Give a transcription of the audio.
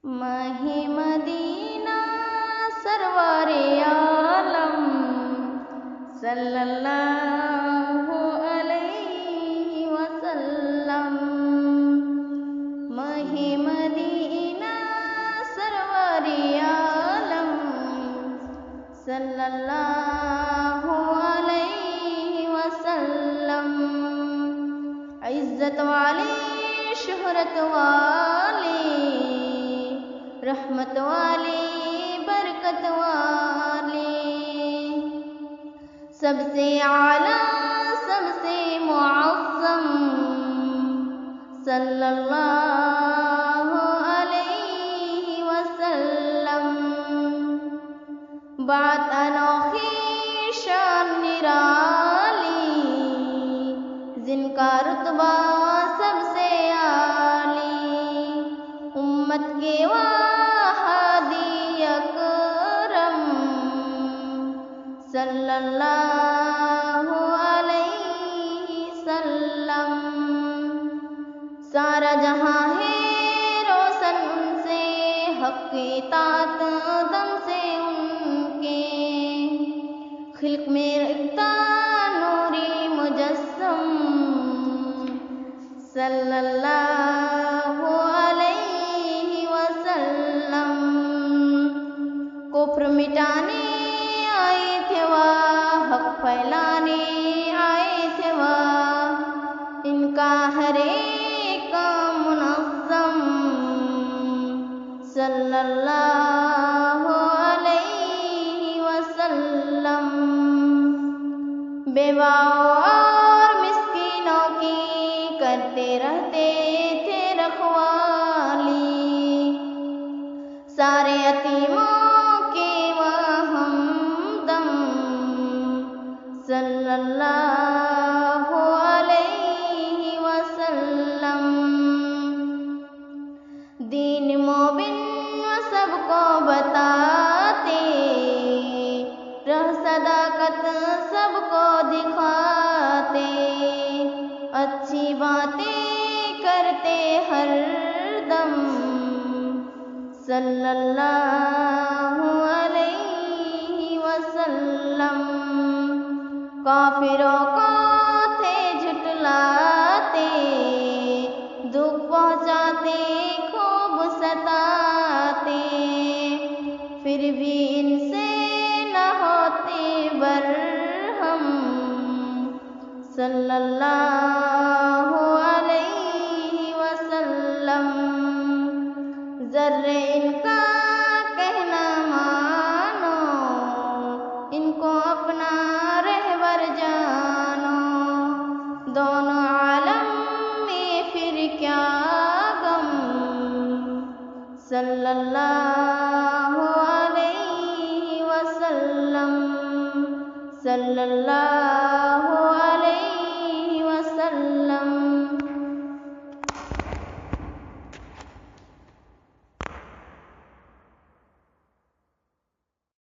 ماہ مدینہ سرور عالم صلی اللہ علیہ وسلم۔ ماہ مدینہ سرور عالم صلی اللہ علیہ وسلم۔ عزت والی، شہرت والی، رحمت والی، برکت والی، سب سے اعلیٰ، سب سے معظم صلی اللہ علیہ وسلم۔ بات انوکھی، شان نرالی، جن کا رتبہ سب سے عالی، امت کے ہادی اکرم صلی اللہ علیہ وسلم۔ سارا جہاں ہے روشن ان سے، حق کی اطاعت دم سے ان کے، خلق میں رکھتا نوری مجسم صلی اللہ علیہ وسلم۔ کفر مٹانے آئے تھے وہ، حق پھیلانے آئے تھے وہ، ان کا ہر ایک کام منظم صلی اللہ علیہ وسلم۔ بیواؤں اور مسکینوں کی کرتے رہتے تھے رکھوالی، سارے یتیموں کے وہ ہمدم صلی اللہ علیہ وسلم۔ دین مومن وہ سب کو بتاتے، راہ صداقت سب کو دکھاتے، اچھی باتیں کرتے ہر دم صلی اللہ علیہ وسلم۔ کافروں کو تھے جھٹلاتے، دکھ پہنچاتے، خوب ستاتے، پھر بھی ان سے نہ ہوتے برہم صلی اللہ علیہ وسلم۔ ذرے ان کا کہنا مانو، ان کو اپنا رہبر جانو، دونوں عالم میں پھر کیا غم صلی اللہ علیہ وسلم، صلی اللہ